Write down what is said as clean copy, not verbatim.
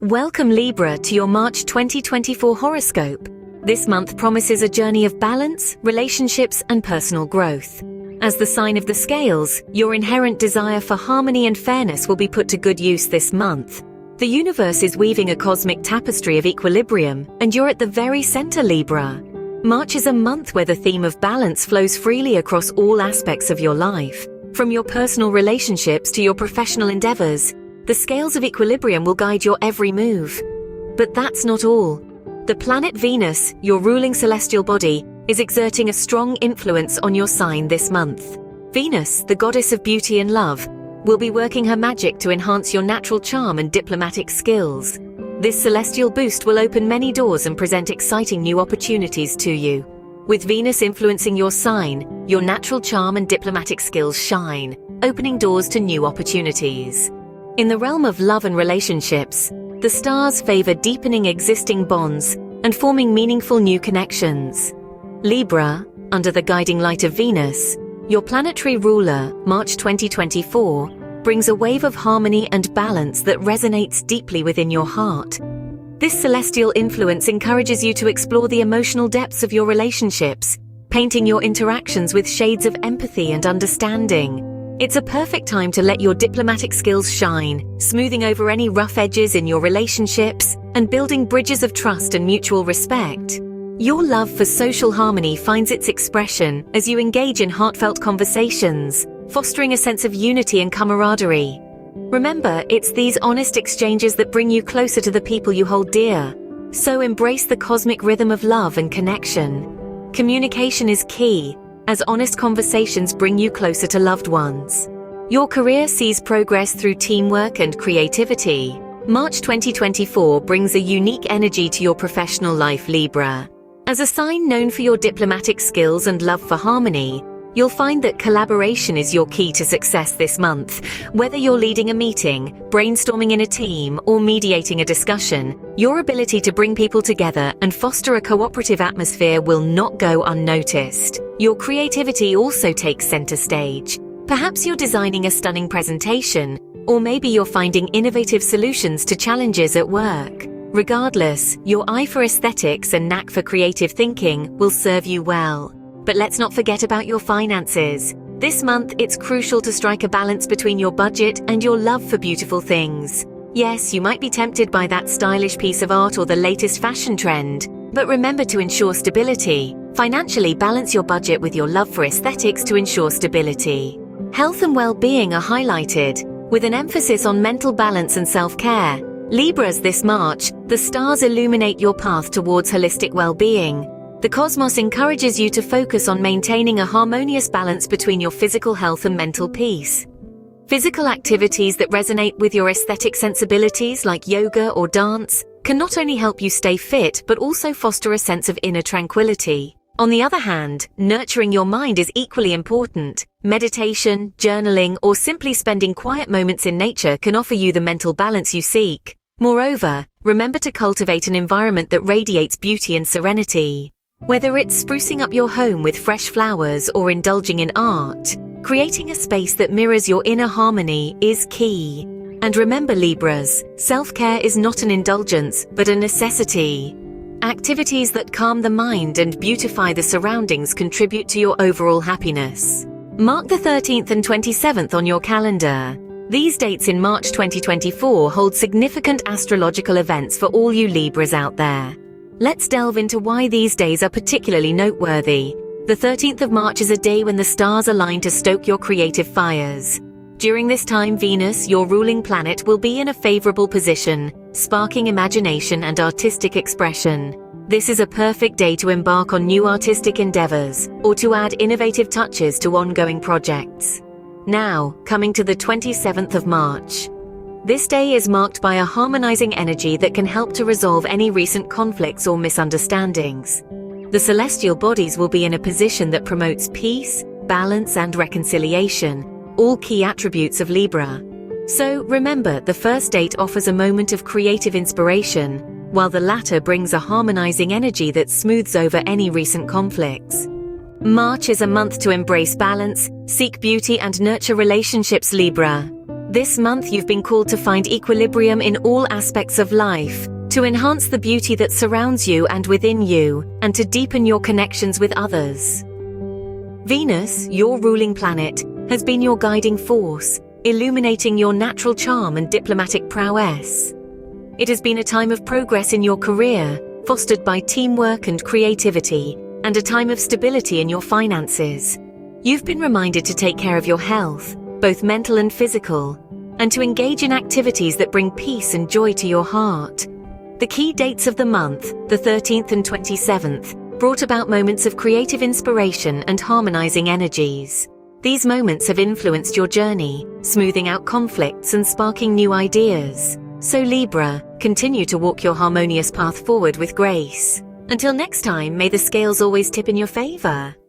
Welcome Libra to your March 2024 horoscope. This month promises a journey of balance, relationships, and personal growth. As the sign of the scales, your inherent desire for harmony and fairness will be put to good use this month. The universe is weaving a cosmic tapestry of equilibrium, and you're at the very center, Libra. March is a month where the theme of balance flows freely across all aspects of your life. From your personal relationships to your professional endeavors, the scales of equilibrium will guide your every move. But that's not all. The planet Venus, your ruling celestial body, is exerting a strong influence on your sign this month. Venus, the goddess of beauty and love, will be working her magic to enhance your natural charm and diplomatic skills. This celestial boost will open many doors and present exciting new opportunities to you. With Venus influencing your sign, your natural charm and diplomatic skills shine, opening doors to new opportunities. In the realm of love and relationships, the stars favor deepening existing bonds and forming meaningful new connections. Libra, under the guiding light of Venus, your planetary ruler, March 2024, brings a wave of harmony and balance that resonates deeply within your heart. This celestial influence encourages you to explore the emotional depths of your relationships, painting your interactions with shades of empathy and understanding. It's a perfect time to let your diplomatic skills shine, smoothing over any rough edges in your relationships and building bridges of trust and mutual respect. Your love for social harmony finds its expression as you engage in heartfelt conversations, fostering a sense of unity and camaraderie. Remember, it's these honest exchanges that bring you closer to the people you hold dear. So embrace the cosmic rhythm of love and connection. Communication is key, as honest conversations bring you closer to loved ones. Your career sees progress through teamwork and creativity. March 2024 brings a unique energy to your professional life, Libra. As a sign known for your diplomatic skills and love for harmony, you'll find that collaboration is your key to success this month. Whether you're leading a meeting, brainstorming in a team, or mediating a discussion, your ability to bring people together and foster a cooperative atmosphere will not go unnoticed. Your creativity also takes center stage. Perhaps you're designing a stunning presentation, or maybe you're finding innovative solutions to challenges at work. Regardless, your eye for aesthetics and knack for creative thinking will serve you well. But let's not forget about your finances. This month, it's crucial to strike a balance between your budget and your love for beautiful things. Yes, you might be tempted by that stylish piece of art or the latest fashion trend, but remember to ensure stability. Financially, balance your budget with your love for aesthetics to ensure stability. Health and well-being are highlighted, with an emphasis on mental balance and self-care. Libras, this March, the stars illuminate your path towards holistic well-being. The cosmos encourages you to focus on maintaining a harmonious balance between your physical health and mental peace. Physical activities that resonate with your aesthetic sensibilities, like yoga or dance, can not only help you stay fit but also foster a sense of inner tranquility. On the other hand, nurturing your mind is equally important. Meditation, journaling, or simply spending quiet moments in nature can offer you the mental balance you seek. Moreover, remember to cultivate an environment that radiates beauty and serenity. Whether it's sprucing up your home with fresh flowers or indulging in art, creating a space that mirrors your inner harmony is key. And remember, Libras, self-care is not an indulgence, but a necessity. Activities that calm the mind and beautify the surroundings contribute to your overall happiness. Mark the 13th and 27th on your calendar. These dates in March 2024 hold significant astrological events for all you Libras out there. Let's delve into why these days are particularly noteworthy. The 13th of March is a day when the stars align to stoke your creative fires. During this time, Venus, your ruling planet, will be in a favorable position, sparking imagination and artistic expression. This is a perfect day to embark on new artistic endeavors or to add innovative touches to ongoing projects. Now, coming to the 27th of March. This day is marked by a harmonizing energy that can help to resolve any recent conflicts or misunderstandings. The celestial bodies will be in a position that promotes peace, balance, and reconciliation, all key attributes of Libra. So remember, the first date offers a moment of creative inspiration, while the latter brings a harmonizing energy that smooths over any recent conflicts. March is a month to embrace balance, seek beauty, and nurture relationships, Libra. This month you've been called to find equilibrium in all aspects of life, to enhance the beauty that surrounds you and within you, and to deepen your connections with others. Venus, your ruling planet, has been your guiding force, illuminating your natural charm and diplomatic prowess. It has been a time of progress in your career, fostered by teamwork and creativity, and a time of stability in your finances. You've been reminded to take care of your health, both mental and physical, and to engage in activities that bring peace and joy to your heart. The key dates of the month, the 13th and 27th, brought about moments of creative inspiration and harmonizing energies. These moments have influenced your journey, smoothing out conflicts and sparking new ideas. So Libra, continue to walk your harmonious path forward with grace. Until next time, may the scales always tip in your favor.